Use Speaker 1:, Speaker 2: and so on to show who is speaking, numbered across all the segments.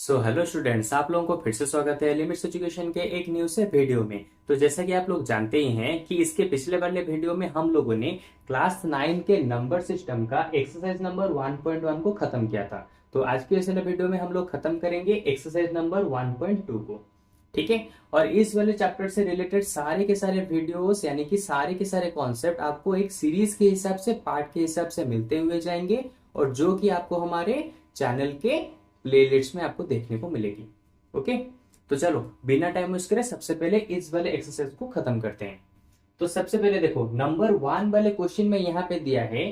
Speaker 1: Hello students, आप लोगों को फिर से स्वागत है लिमिट्स एजुकेशन के एक न्यू से वीडियो में। तो जैसा कि आप लोग जानते ही हैं कि इसके पिछले वाले वीडियो में हम लोगों ने क्लास 9 के नंबर सिस्टम का एक्सरसाइज नंबर 1.1 को खत्म किया था। तो आज के इस वाले वीडियो में हम लोग खत्म करेंगे एक्सरसाइज नंबर 1.2 को। ठीक है। और इस वाले चैप्टर से रिलेटेड सारे के सारे वीडियोस यानी कि सारे के सारे कॉन्सेप्ट आपको एक सीरीज के हिसाब से, पार्ट के हिसाब से मिलते हुए जाएंगे, और जो कि आपको हमारे चैनल के प्लेलिस्ट में आपको देखने को मिलेगी। ओके। तो चलो बिना टाइम वेस्ट करे सबसे पहले इस वाले एक्सरसाइज को खत्म करते हैं। तो सबसे पहले देखो, नंबर 1 वाले क्वेश्चन में यहाँ पे दिया है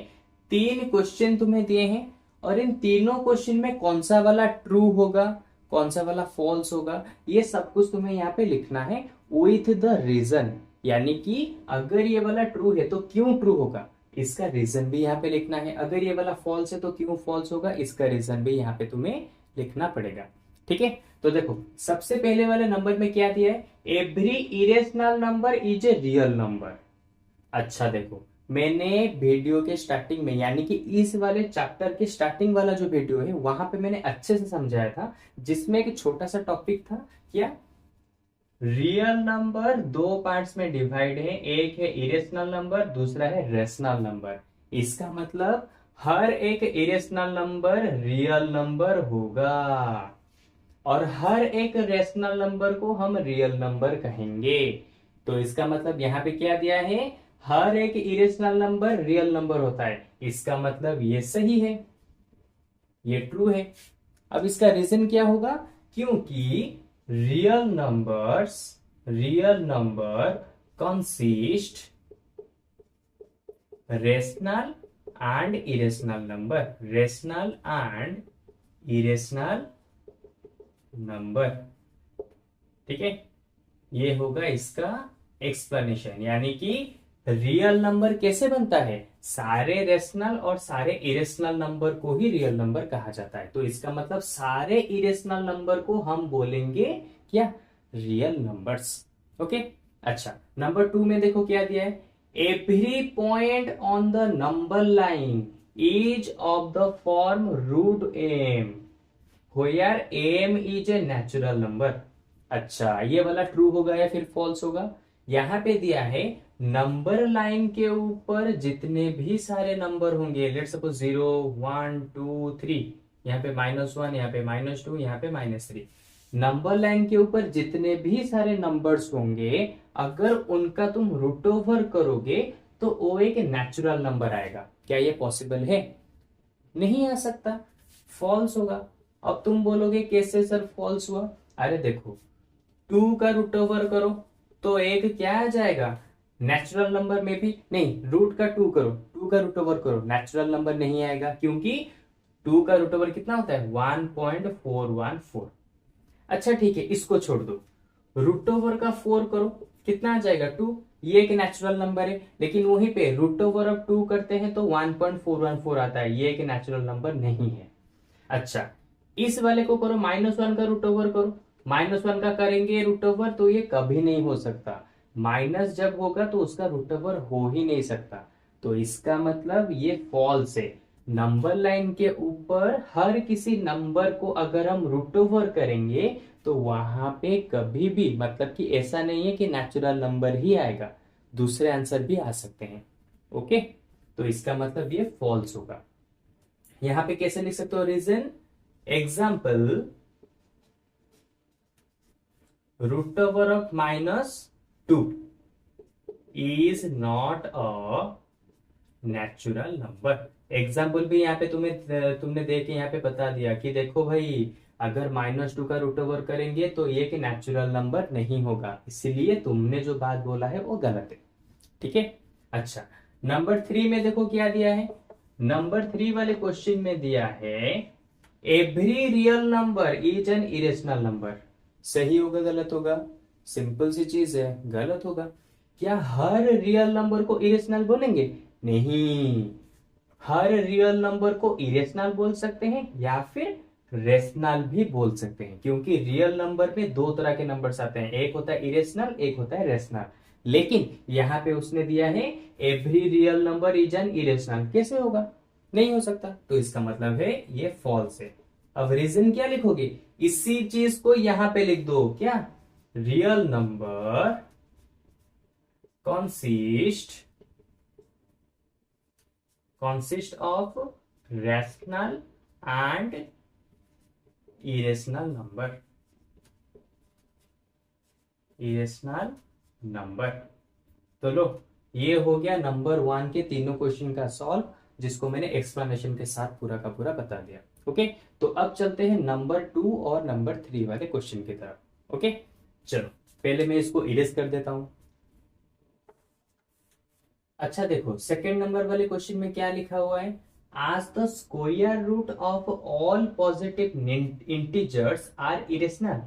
Speaker 1: 3 क्वेश्चन तुम्हें दिए हैं, और इन तीनों क्वेश्चन में कौन सा वाला ट्रू होगा, कौन सा वाला फॉल्स होगा, ये सब कुछ तुम्हें यहाँ पे लिखना है विथ द रीजन। यानी कि अगर ये वाला ट्रू है तो क्यों ट्रू होगा, इसका रीजन भी यहाँ पे लिखना है। अगर ये वाला फॉल्स है तो क्यों फॉल्स होगा, इसका रीजन भी यहाँ पे तुम्हें लिखना पड़ेगा। ठीक है। तो देखो सबसे पहले वाले नंबर में क्या दिया है, every irrational number is a real number. अच्छा देखो, मैंने वीडियो के स्टार्टिंग में यानी कि इस वाले चैप्टर के स्टार्टिंग वाला जो वीडियो है वहां पे मैंने अच्छे से समझाया था, जिसमें एक छोटा सा टॉपिक था। क्या? रियल नंबर दो पार्ट्स में डिवाइड है, एक है इरेशनल नंबर, दूसरा है रेशनल नंबर। इसका मतलब हर एक इरेशनल नंबर रियल नंबर होगा, और हर एक रेशनल नंबर को हम रियल नंबर कहेंगे। तो इसका मतलब यहां पे क्या दिया है, हर एक इरेशनल नंबर रियल नंबर होता है। इसका मतलब ये सही है, ये ट्रू है। अब इसका रीजन क्या होगा, क्योंकि real number consist rational and irrational number, rational and irrational number. ठीक है। ये होगा इसका एक्सप्लेनेशन, यानी कि रियल नंबर कैसे बनता है, सारे रेशनल और सारे इरेशनल नंबर को ही रियल नंबर कहा जाता है। तो इसका मतलब सारे इरेशनल नंबर को हम बोलेंगे क्या, रियल नंबर्स। ओके। अच्छा, नंबर 2 में देखो क्या दिया है, every point on the number line is of the form root m where m is a natural number. अच्छा, ये वाला ट्रू होगा या फिर फॉल्स होगा। यहां पे दिया है नंबर लाइन के ऊपर जितने भी सारे नंबर होंगे, लेट सपोज 0 1 2 3, यहाँ पे -1, यहाँ पे -2, यहाँ पे -3, नंबर लाइन के ऊपर जितने भी सारे नंबर्स होंगे, अगर उनका तुम रूट ओवर करोगे तो वो एक नेचुरल नंबर आएगा। क्या ये पॉसिबल है? नहीं आ सकता, फॉल्स होगा। अब तुम बोलोगे कैसे सर फॉल्स हुआ? अरे देखो, 2 का रूट ओवर करो तो एक क्या आ जाएगा, नेचुरल नंबर में भी नहीं। रूट का 2 करो, 2 का रूट ओवर करो, नेचुरल नंबर नहीं आएगा, क्योंकि 2 का रूट ओवर कितना होता है, 1.414। अच्छा ठीक है, इसको छोड़ दो, रूट ओवर का 4 करो, कितना आ जाएगा, 2। ये एक नेचुरल नंबर है, लेकिन वहीं पे रूट ओवर ऑफ 2 करते हैं तो 1.414 आता है, ये एक नेचुरल नंबर नहीं है। अच्छा, इस वाले को करो, -1 का रूट ओवर करो, -1 का करेंगे रूट ओवर तो ये कभी नहीं हो सकता, माइनस जब होगा तो उसका रूट ओवर हो ही नहीं सकता। तो इसका मतलब ये फॉल्स है। नंबर लाइन के ऊपर हर किसी नंबर को अगर हम रूट ओवर करेंगे तो वहां पे कभी भी, मतलब कि ऐसा नहीं है कि नेचुरल नंबर ही आएगा, दूसरे आंसर भी आ सकते हैं। ओके। तो इसका मतलब ये फॉल्स होगा। यहां पे कैसे लिख सकते हो reason, example root over of -2 is not a natural number. Example भी यहाँ पे तुमने देख के यहाँ पे बता दिया कि देखो भाई, अगर -2 का रूट ओवर करेंगे तो ये कि नेचुरल नंबर नहीं होगा, इसलिए तुमने जो बात बोला है वो गलत है। ठीक है। अच्छा, नंबर 3 में देखो क्या दिया है, नंबर 3 वाले क्वेश्चन में दिया है every real number is an irrational number. सही होगा गलत होगा? सिंपल सी चीज है, गलत होगा। क्या हर रियल नंबर को इरेशनल बोलेंगे? नहीं, हर रियल नंबर को इरेशनल बोल सकते हैं या फिर रेशनल भी बोल सकते हैं, क्योंकि रियल नंबर में दो तरह के नंबर्स आते हैं, एक होता है इरेशनल, एक होता है रेशनल। लेकिन यहां पे उसने दिया है every real number is an irrational, कैसे होगा? नहीं हो सकता। तो इसका मतलब है ये फॉल्स है। अब रीजन क्या लिखोगे, इसी चीज को यहां पे लिख दो, क्या, real number consist of rational and irrational number। तो लो, ये हो गया नंबर 1 के तीनों क्वेश्चन का सॉल्व, जिसको मैंने एक्सप्लेनेशन के साथ पूरा का पूरा बता दिया। ओके, तो अब चलते हैं नंबर 2 और नंबर 3 वाले क्वेश्चन की तरफ। ओके, चलो पहले मैं इसको इरेज कर देता हूं। अच्छा देखो, सेकंड नंबर वाले क्वेश्चन में क्या लिखा हुआ है, आज the square root of all positive integers are irrational,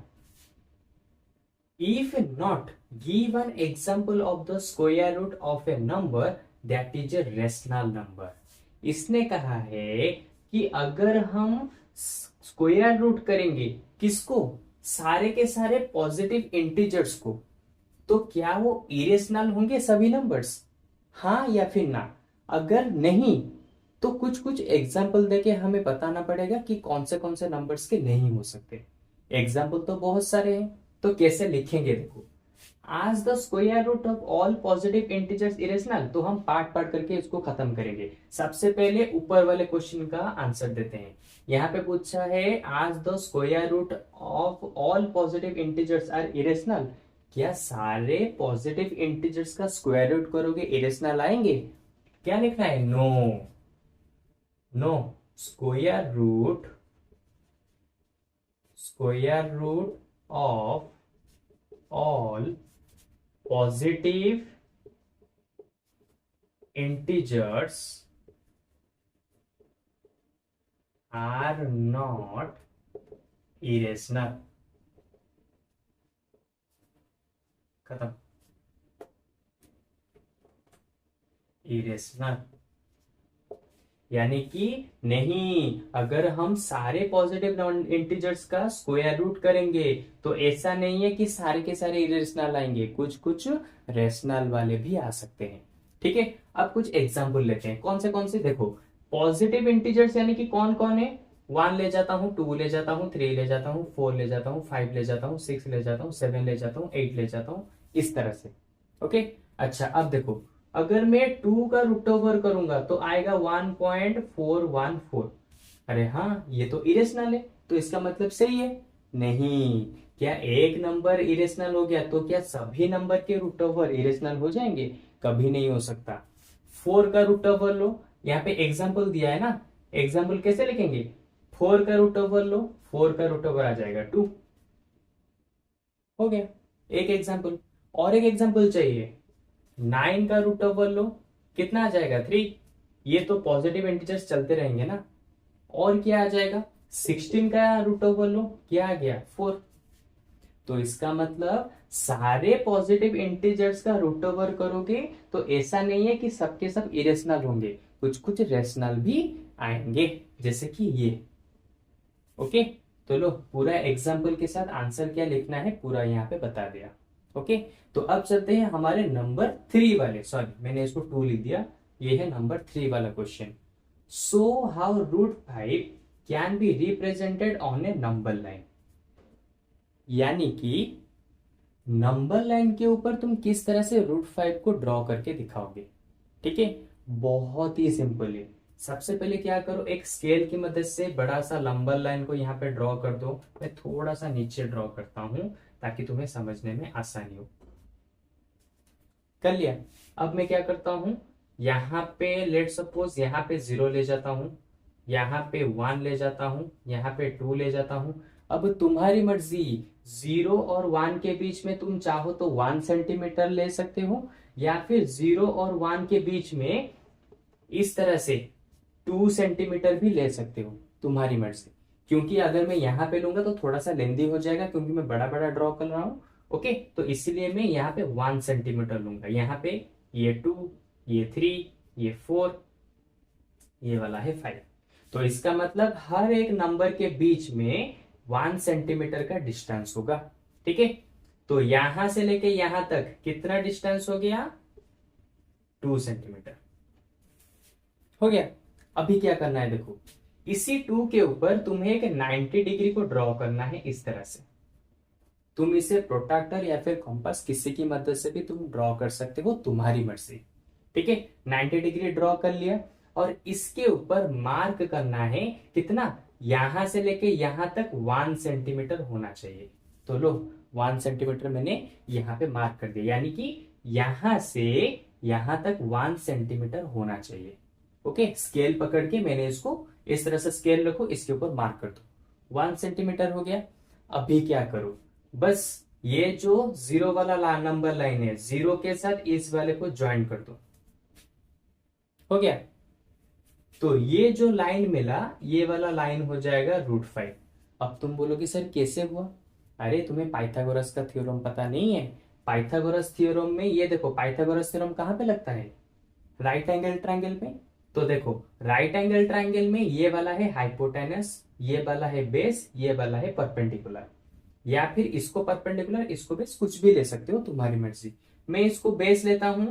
Speaker 1: if not, give an example of the square root of a number that is a rational number। इसने कहा है कि अगर हम स्क्वायर रूट करेंगे किसको, सारे के सारे पॉजिटिव इंटीजर्स को, तो क्या वो इरेशनल होंगे सभी नंबर्स, हाँ या फिर ना। अगर नहीं तो कुछ कुछ एग्जाम्पल देके हमें बताना पड़ेगा कि कौन से नंबर्स के नहीं हो सकते। एग्जाम्पल तो बहुत सारे हैं, तो कैसे लिखेंगे देखो, आज the square root of all positive integers irrational, तो हम पार्ट पार्ट करके इसको खत्म करेंगे। सबसे पहले ऊपर वाले क्वेश्चन का आंसर देते हैं। यहाँ पे पूछा है आज the square root of all positive integers are irrational, क्या सारे पॉजिटिव इंटीजर्स का स्क्वायर रूट करोगे इरेशनल आएंगे, क्या लिखना है, no no, square root of all positive integers are not irrational। खत्म, इरेशनल यानी कि नहीं, अगर हम सारे पॉजिटिव इंटीजर्स का स्क्वायर रूट करेंगे तो ऐसा नहीं है कि सारे के सारे इरेशनल आएंगे, कुछ कुछ रेशनल वाले भी आ सकते हैं। ठीक है, अब कुछ एग्जांपल लेते हैं, कौन से देखो, पॉजिटिव इंटीजर्स यानी कि कौन कौन है, 1 ले जाता हूं, 2 ले जाता हूं, 3 ले जाता हूं, 4 ले जाता हूं, 5 ले जाता हूं, 6 ले जाता हूं, 7 ले जाता हूं, 8 ले जाता हूं, इस तरह से। ओके, अच्छा अब देखो, अगर मैं 2 का रूट ओवर करूंगा तो आएगा 1.414। अरे हाँ, ये तो इरेशनल है, तो इसका मतलब सही है, नहीं, क्या एक नंबर इरेशनल हो गया तो क्या सभी नंबर के रूट ओवर इरेशनल हो जाएंगे, कभी नहीं हो सकता। 4 का रूट ओवर लो, यहाँ पे एग्जाम्पल दिया है ना, एग्जाम्पल कैसे लिखेंगे, 4 का रूट ओवर लो, 4 का रूट ओवर आ जाएगा 2, हो गया एक एग्जाम्पल। और एक एग्जाम्पल चाहिए, 9 का रूट ओवर लो, कितना आ जाएगा 3, ये तो पॉजिटिव इंटीजर्स चलते रहेंगे ना। और क्या आ जाएगा, 16 का रूट ओवर लो, क्या आ गया 4। तो इसका मतलब सारे पॉजिटिव इंटीजर्स का रूट ओवर करोगे तो ऐसा नहीं है कि सबके सब इरेशनल होंगे, कुछ कुछ रेशनल भी आएंगे, जैसे कि ये। ओके, तो लो पूरा एग्जाम्पल के साथ आंसर क्या लिखना है पूरा यहाँ पे बता दिया। ओके, तो अब चलते हैं हमारे नंबर 3 वाले, सॉरी मैंने इसको 2 लिख दिया, ये है नंबर 3 वाला question. So how root 5 can be represented on a number line, यानी कि नंबर लाइन के ऊपर तुम किस तरह से रूट 5 को ड्रॉ करके दिखाओगे। ठीक है, बहुत ही सिंपल है। सबसे पहले क्या करो, एक स्केल की मदद से बड़ा सा नंबर लाइन को यहाँ पे ड्रॉ कर दो। मैं थोड़ा सा नीचे ड्रॉ करता हूं ताकि तुम्हें समझने में आसानी हो। कर लिया, अब मैं क्या करता हूं, यहाँ पे लेट सपोज यहाँ पे 0 ले जाता हूं, यहाँ पे 1 ले जाता हूं, यहाँ पे 2 ले जाता हूं। अब तुम्हारी मर्जी, 0 और 1 के बीच में तुम चाहो तो 1 सेंटीमीटर ले सकते हो, या फिर 0 और 1 के बीच में इस तरह से 2 सेंटीमीटर भी ले सकते हो, तुम्हारी मर्जी। क्योंकि अगर मैं यहाँ पे लूंगा तो थोड़ा सा लेंदी हो जाएगा, क्योंकि मैं बड़ा बड़ा ड्रॉ कर रहा हूं। ओके, तो इसलिए मैं यहाँ पे 1 सेंटीमीटर लूंगा, यहाँ पे ये 2, ये 3, ये 4, ये वाला है 5। तो इसका मतलब हर एक नंबर के बीच में 1 सेंटीमीटर का डिस्टेंस होगा। ठीक है, तो यहां से लेके यहां तक कितना डिस्टेंस हो गया, 2 सेंटीमीटर हो गया। अभी क्या करना है देखो, इसी 2 के ऊपर तुम्हें एक 90 डिग्री को ड्रॉ करना है इस तरह से। तुम इसे प्रोट्रैक्टर या फिर कॉम्पास किसी की मदद से भी तुम ड्रॉ कर सकते हो, तुम्हारी मर्जी। ठीक है, 90 डिग्री ड्रॉ कर लिया और इसके ऊपर मार्क करना है कितना, यहां से लेके यहां तक 1 सेंटीमीटर होना चाहिए। तो लो 1 सेंटीमीटर मैंने यहां पे मार्क कर दिया, यानी कि यहां से यहां तक 1 सेंटीमीटर होना चाहिए। ओके, स्केल पकड़ के मैंने इसको इस तरह से स्केल रखो, इसके ऊपर मार्क कर दो, 1 सेंटीमीटर हो गया। अभी क्या करो, बस ये जो जीरो वाला नंबर लाइन है, जीरो के साथ इस वाले को ज्वाइन कर दो, हो गया। तो ये जो लाइन मिला, ये वाला लाइन हो जाएगा √5। अब तुम बोलोगे सर कैसे हुआ, अरे तुम्हें पाइथागोरस का थ्योरम पता नहीं है। पाइथागोरस थ्योरम में ये देखो, पाइथागोरस थ्योरम कहां पे लगता है, राइट एंगल ट्रायंगल में। तो देखो राइट एंगल ट्रायंगल में ये वाला है हाइपोटेनस, ये वाला है बेस, ये वाला है परपेंडिकुलर, या फिर इसको परपेंडिकुलर इसको बेस, कुछ भी ले सकते हो तुम्हारी मर्जी। मैं इसको बेस लेता हूं।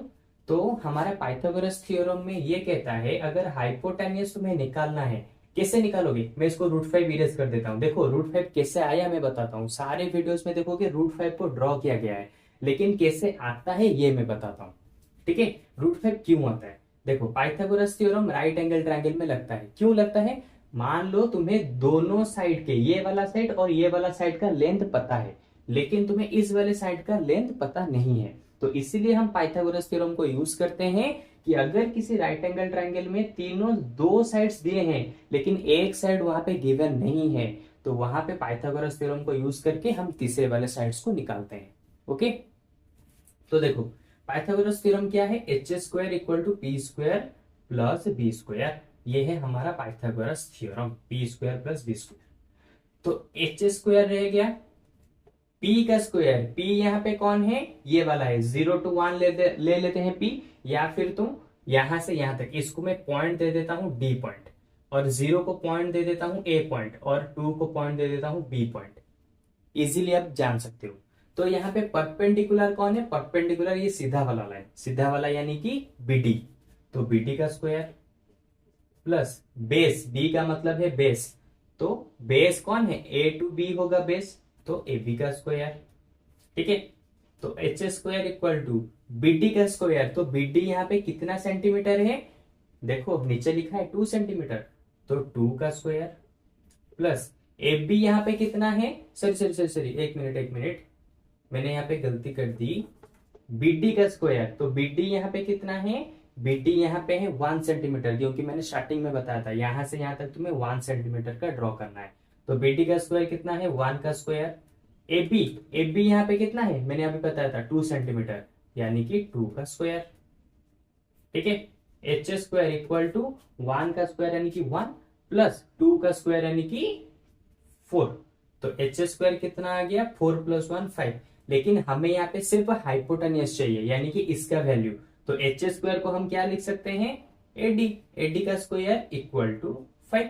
Speaker 1: तो हमारा पाइथागोरस थ्योरम में ये कहता है अगर हाइपोटेनियस तुम्हें निकालना है, कैसे निकालोगे, मैं इसको √5 इरेज कर देता हूं। देखो √5 कैसे आया मैं बताता हूं, सारे वीडियोस में देखोगे √5 को ड्रॉ किया गया है, लेकिन कैसे आता है ये मैं बताता हूं। ठीक है, √5 क्यों आता है, देखो Pythagoras theorem right angle triangle में लगता है, क्यों लगता है, मान लो तुम्हें दोनों साइड के, ये वाला साइड और ये वाला साइड का लेंथ पता है, लेकिन तुम्हें इस वाले साइड का लेंथ पता नहीं है। तो इसीलिए हम पाइथागोरस थ्योरम को यूज करते हैं कि अगर किसी राइट एंगल ट्रायंगल में तीनों दो साइड्स दिए हैं लेकिन एक साइड वहां पे गिवन नहीं है, तो वहां पे पाइथागोरस थ्योरम को यूज करके हम तीसरे वाले साइड्स को निकालते हैं। ओके, तो देखो पाइथागोरस थ्योरम क्या है, h² = p² + b²। ये है हमारा पाइथागोरस थ्योरम, p² + b²। तो h² रह गया, p का स्क्वायर, p यहाँ पे कौन है, ये वाला है, 0 to 1 ले लेते हैं p, या फिर तुम यहां से यहां तक, इसको मैं पॉइंट दे देता हूं d पॉइंट, और 0 को पॉइंट दे देता हूं a पॉइंट, और 2 को पॉइंट दे देता हूं b पॉइंट। इजीली आप जान सकते हो। तो यहाँ पे परपेंडिकुलर कौन है, परपेंडिकुलर ये सीधा वाला लाइन, सीधा वाला यानी कि BD, तो BD का स्क्वायर प्लस बेस, B का मतलब है बेस, तो बेस कौन है, A to B होगा बेस, तो AB का स्क्वायर। ठीक है, तो h² = BD का स्क्वायर, तो BD यहाँ पे कितना सेंटीमीटर है, देखो नीचे लिखा है 2 सेंटीमीटर, तो 2 का स्क्वायर प्लस AB यहाँ पे कितना है, सॉरी एक मिनट, मैंने यहाँ पे गलती कर दी, BD का स्क्वायर, तो BD यहाँ पे कितना है, BD यहाँ पे है 1 सेंटीमीटर, क्योंकि मैंने स्टार्टिंग में बताया था यहां से यहां तक तुम्हें 1 सेंटीमीटर का ड्रॉ करना है। तो BD का स्क्वायर कितना है, 1 का स्क्वायर। AB यहाँ पे कितना है, मैंने अभी बताया था 2 सेंटीमीटर, यानी कि 2 का स्क्वायर। ठीक है, h² = 1 का स्क्वायर यानी कि 1 प्लस 2 का स्क्वायर यानी कि 4। तो h² कितना आ गया, 4 + 1 5, लेकिन हमें यहाँ पे सिर्फ हाइपोटेनियस चाहिए, यानी कि इसका वैल्यू। तो h² को हम क्या लिख सकते हैं, AD का स्क्वायर = 5,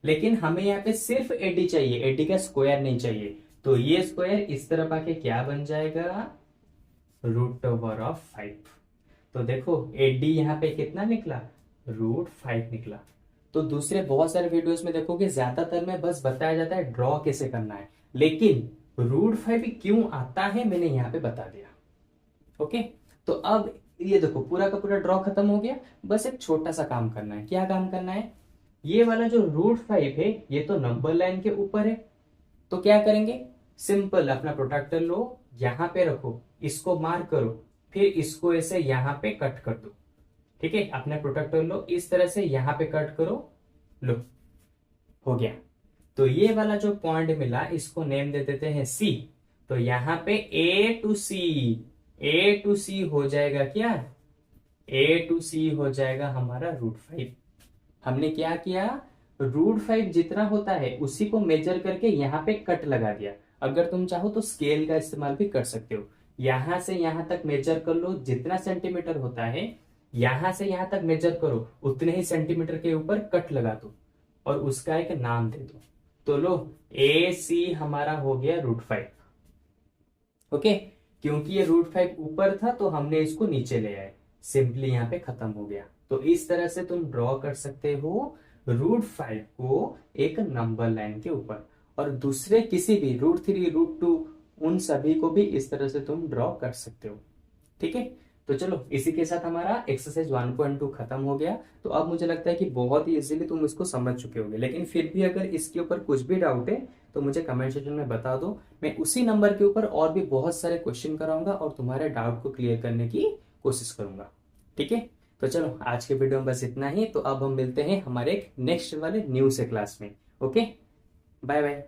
Speaker 1: लेकिन हमें यहाँ पे सिर्फ AD चाहिए, AD का स्क्वायर नहीं चाहिए। तो ये स्क्वायर इस तरफ आके क्या बन जाएगा, √5। तो देखो AD यहाँ पे कितना निकला, √5 निकला। तो दूसरे बहुत सारे वीडियोस में देखोगे ज्यादातर में बस बताया जाता है ड्रॉ कैसे करना है, लेकिन √5 क्यों आता है मैंने यहाँ पे बता दिया। ओके, तो अब ये देखो पूरा का पूरा ड्रॉ खत्म हो गया, बस एक छोटा सा काम करना है। क्या काम करना है, ये वाला जो √5 है ये तो नंबर लाइन के ऊपर है, तो क्या करेंगे, सिंपल अपना प्रोट्रैक्टर लो, यहां पे रखो, इसको मार्क करो, फिर इसको ऐसे यहां पे कट कर दो। ठीक है, अपना प्रोट्रैक्टर लो, इस तरह से यहां पे कट करो, लो हो गया। तो ये वाला जो पॉइंट मिला इसको नेम दे देते हैं C। तो यहां पे A to C हो जाएगा क्या, A to C हो जाएगा हमारा √5। हमने क्या किया, √5 जितना होता है उसी को मेजर करके यहाँ पे कट लगा दिया। अगर तुम चाहो तो स्केल का इस्तेमाल भी कर सकते हो, यहां से यहां तक मेजर कर लो, जितना सेंटीमीटर होता है यहां से यहां तक मेजर करो, उतने ही सेंटीमीटर के ऊपर कट लगा दो और उसका एक नाम दे दो। तो लो AC हमारा हो गया √5। ओके, क्योंकि ये √5 ऊपर था तो हमने इसको नीचे ले आए, सिंपली यहाँ पे खत्म हो गया। तो इस तरह से तुम ड्रॉ कर सकते हो √5 को एक नंबर लाइन के ऊपर, और दूसरे किसी भी √3 √2 उन सभी को भी इस तरह से तुम ड्रॉ कर सकते हो। ठीक है, तो चलो इसी के साथ हमारा एक्सरसाइज 1.2 खत्म हो गया। तो अब मुझे लगता है कि बहुत ही इजीली तुम इसको समझ चुके होगे, लेकिन फिर भी अगर इसके ऊपर कुछ भी डाउट है तो मुझे कमेंट सेक्शन में बता दो। मैं उसी नंबर के ऊपर और भी बहुत सारे क्वेश्चन कराऊंगा और तुम्हारे डाउट को क्लियर करने की कोशिश करूंगा। ठीक है, तो चलो आज के वीडियो में बस इतना ही। तो अब हम मिलते हैं हमारे नेक्स्ट वाले न्यू से क्लास में। Okay, bye bye.